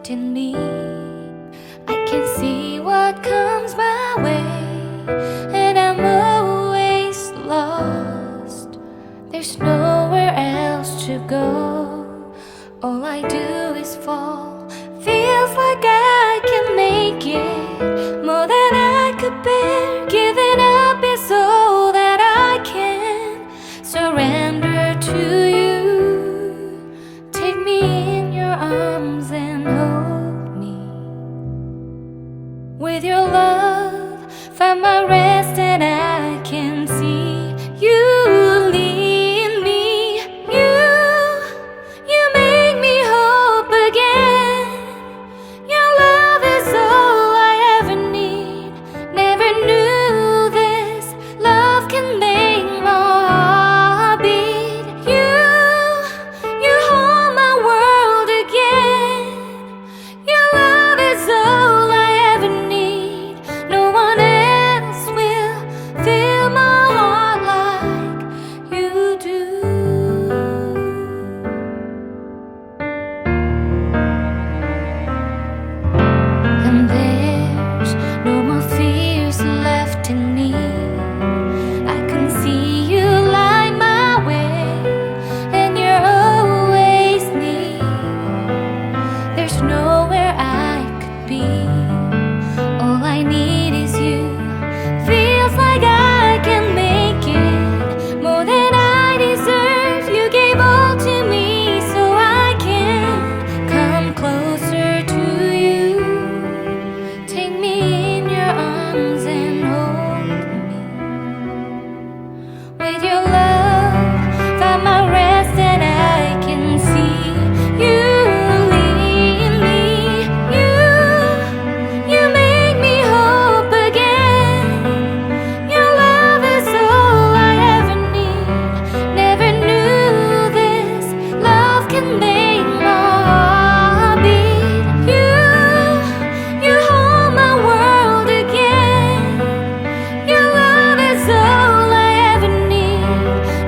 left in me. I can see what comes my way, and I'm always lost. There's nowhere else to go. All I do is fall. Feels like I can make it more than I could bear. Giving up is all that I can surrender to you. Take me in your arms and hold me. With your love, find my rest, and I can see you lead me. You make me hope again. Your love is all I ever need. Never knew this love can make my heart beat. You hold my world again. Your love is all I ever need. No one else will fill my heart like you do. And there's no more fears left in me. I can see you light my way, and you're always near. There's nowhere I could be. All I need is you. Feels like I can make it more than I deserve. You gave all to me so I can come closer to you. Take me in your arms and hold me. With your love, find my rest, and I can see you lead me. You make me hope again. Your love is all I ever need. Never knew this love can make my heart beat. You hold my world again. Your love is all I ever need.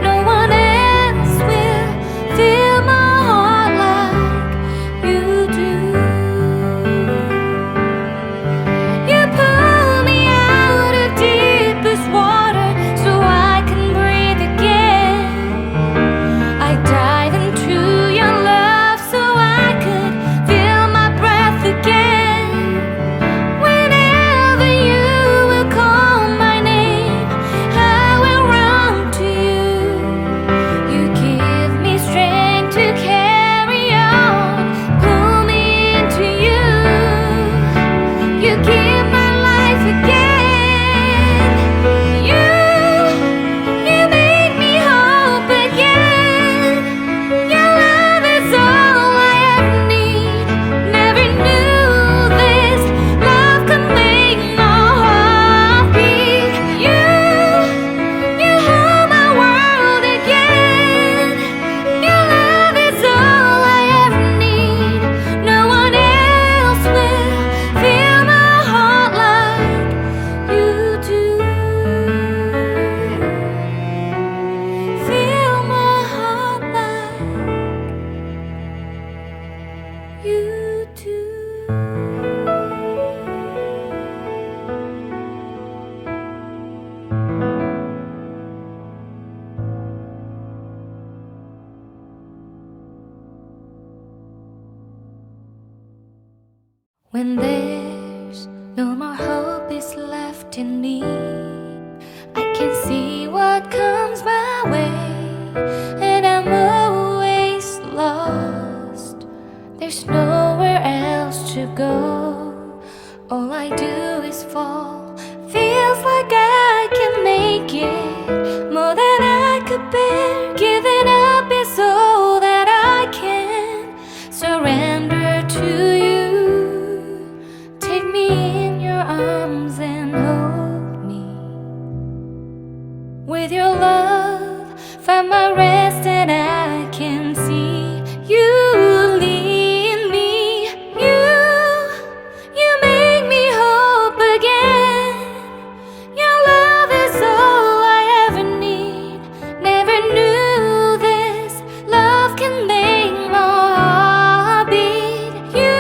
No one else will fill my heart like you do. You pull me out of deepest water so I can breathe again. I dive into your love so I could feel my breath again. Whenever you will call my name, I will run to you. You give me strength to carry on. Pull me into you. You give my life again. You make me hope again. Your love is all I ever need. Never knew this love could make my heart beat. You hold my world again. Your love is all I ever need. No one else will fill my heart like you do. Fill my heart like you do. When there's no more hope is left in me, I can see what comes my way, and I'm always lost. There's nowhere else to go. All I do is fall. Feels like I can make it more than I could bear. Giving up is all that I can surrender to you. Take me in your arms and hold me. With your love, find my rest, and I can see you lead me. You make me hope again. Your love is all I ever need. Never knew this love can make my heart beat. You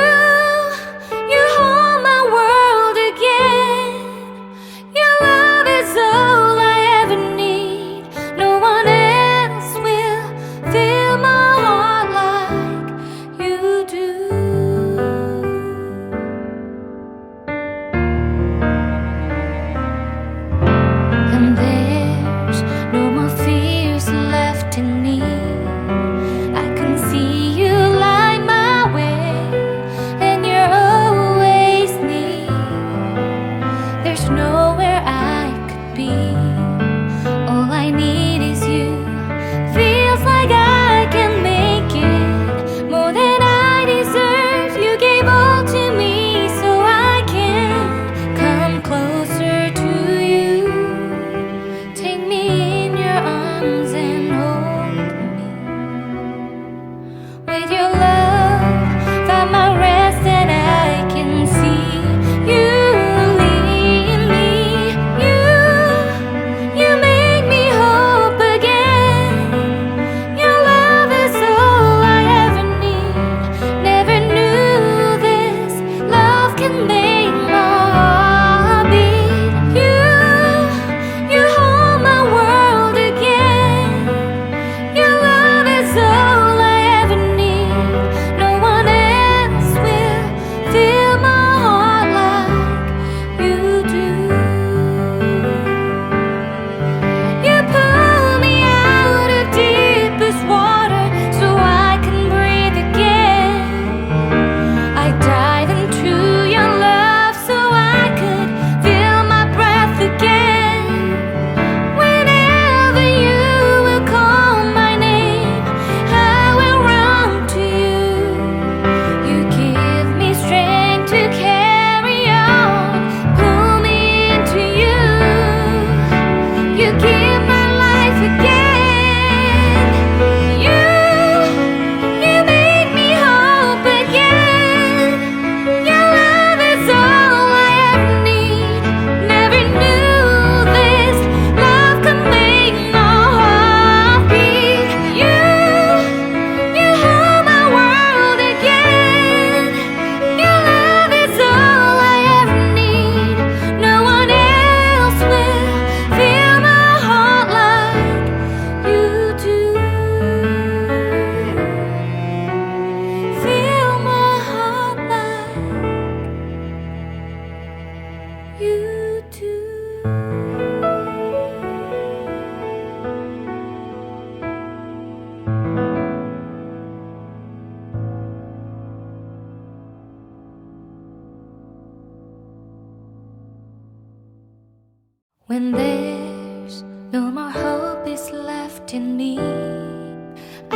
when there's no more hope is left in me.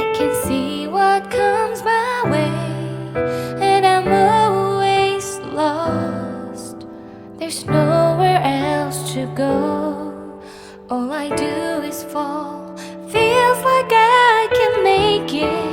I can see what comes my way, and I'm always lost. There's nowhere else to go. All I do is fall. Feels like I can make it.